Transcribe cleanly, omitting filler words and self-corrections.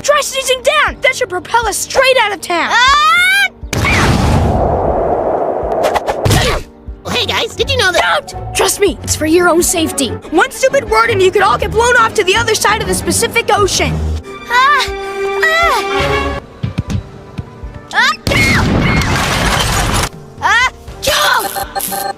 Try sneezing down! That should propel us straight out of town! Hey guys, did you know that— Don't! Trust me, it's for your own safety. One stupid word and you could all get blown off to the other side of the Pacific Ocean. Jump!